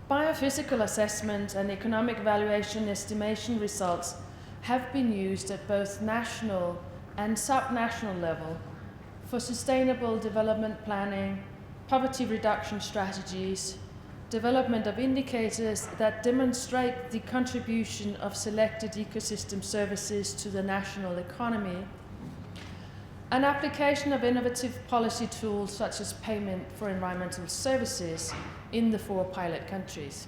Biophysical assessment and economic valuation estimation results have been used at both national and subnational level for sustainable development planning, poverty reduction strategies, development of indicators that demonstrate the contribution of selected ecosystem services to the national economy, and application of innovative policy tools such as payment for environmental services in the 4 pilot countries.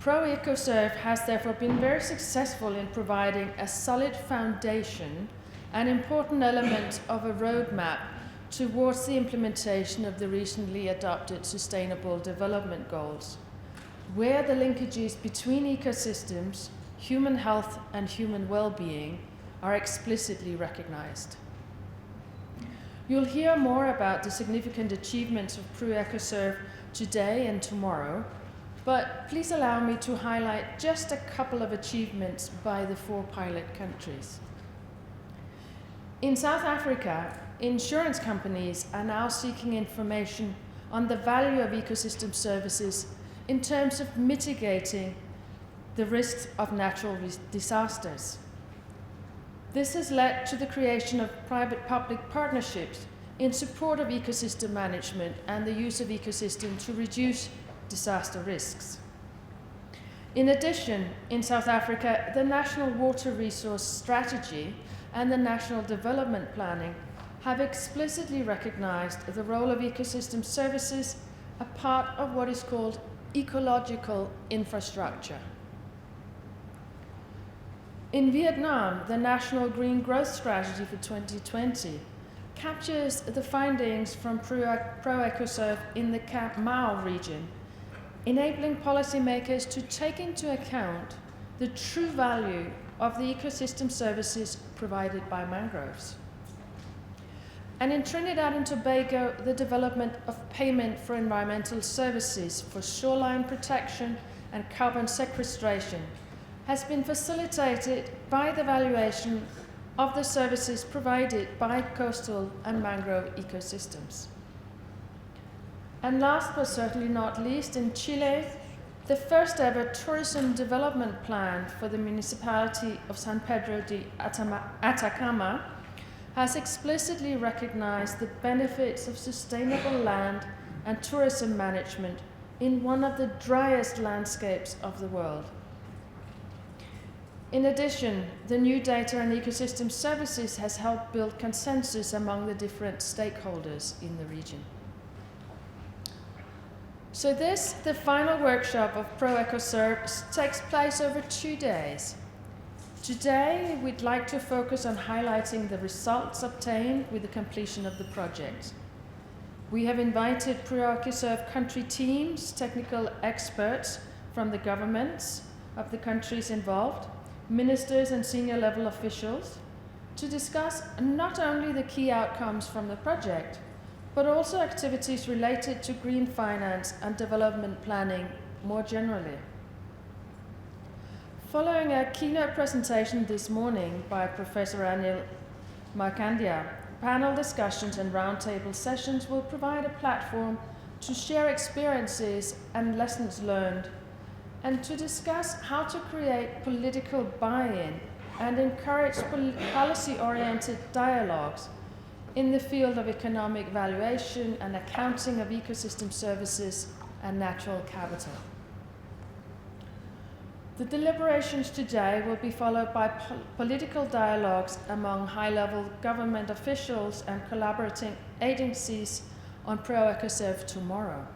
ProEcoserve has therefore been very successful in providing a solid foundation, an important element of a roadmap towards the implementation of the recently adopted Sustainable Development Goals, where the linkages between ecosystems, human health and human well-being are explicitly recognized. You'll hear more about the significant achievements of ProEcoserve today and tomorrow, but please allow me to highlight just a couple of achievements by the 4 pilot countries. In South Africa, insurance companies are now seeking information on the value of ecosystem services in terms of mitigating the risks of natural disasters. This has led to the creation of private-public partnerships in support of ecosystem management and the use of ecosystems to reduce disaster risks. In addition, in South Africa, the National Water Resource Strategy and the National Development Planning have explicitly recognized the role of ecosystem services, a part of what is called ecological infrastructure. In Vietnam, the National Green Growth Strategy for 2020 captures the findings from ProEcoserve in the Cap Mau region, enabling policymakers to take into account the true value of the ecosystem services provided by mangroves. And in Trinidad and Tobago, the development of payment for environmental services for shoreline protection and carbon sequestration has been facilitated by the valuation of the services provided by coastal and mangrove ecosystems. And last but certainly not least, in Chile, the first ever tourism development plan for the municipality of San Pedro de Atacama has explicitly recognized the benefits of sustainable land and tourism management in one of the driest landscapes of the world. In addition, the new data and ecosystem services has helped build consensus among the different stakeholders in the region. So this, the final workshop of ProEcoserve, takes place over 2 days. Today, we'd like to focus on highlighting the results obtained with the completion of the project. We have invited ProEcoserve country teams, technical experts from the governments of the countries involved, ministers and senior level officials, to discuss not only the key outcomes from the project, but also activities related to green finance and development planning more generally. Following a keynote presentation this morning by Professor Anil Markandia, panel discussions and roundtable sessions will provide a platform to share experiences and lessons learned, and to discuss how to create political buy-in and encourage policy-oriented dialogues in the field of economic valuation and accounting of ecosystem services and natural capital. The deliberations today will be followed by political dialogues among high-level government officials and collaborating agencies on ProEcoserve tomorrow.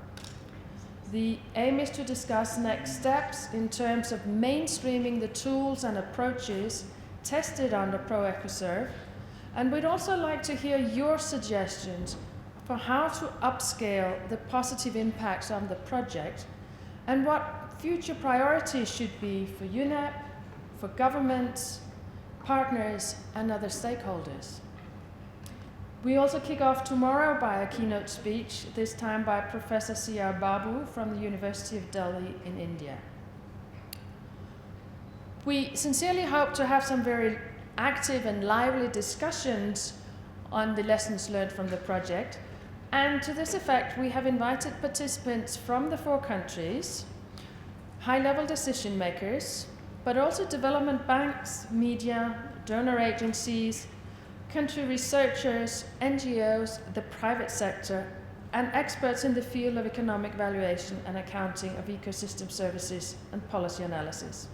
The aim is to discuss next steps in terms of mainstreaming the tools and approaches tested under ProEcoserve, and we'd also like to hear your suggestions for how to upscale the positive impacts on the project and what future priorities should be for UNEP, for governments, partners, and other stakeholders. We also kick off tomorrow by a keynote speech, this time by Professor C.R. Babu from the University of Delhi in India. We sincerely hope to have some very active and lively discussions on the lessons learned from the project, And to this effect, we have invited participants from the 4 countries, high-level decision makers, but also development banks, media, donor agencies, country researchers, NGOs, the private sector, and experts in the field of economic valuation and accounting of ecosystem services and policy analysis.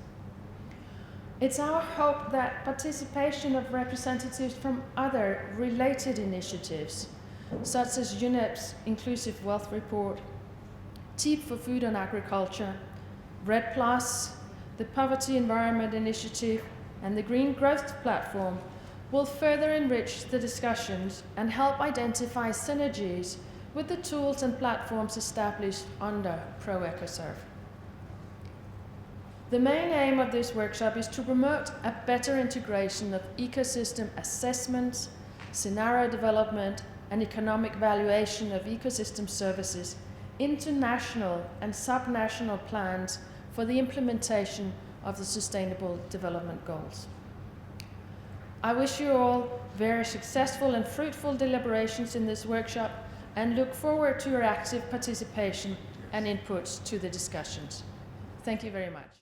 It's our hope that participation of representatives from other related initiatives, such as UNEP's Inclusive Wealth Report, TEEP for Food and Agriculture, RED+, the Poverty Environment Initiative, and the Green Growth Platform will further enrich the discussions and help identify synergies with the tools and platforms established under ProEcoServe. The main aim of this workshop is to promote a better integration of ecosystem assessments, scenario development, and economic valuation of ecosystem services into national and subnational plans for the implementation of the Sustainable Development Goals. I wish you all very successful and fruitful deliberations in this workshop and look forward to your active participation and inputs to the discussions. Thank you very much.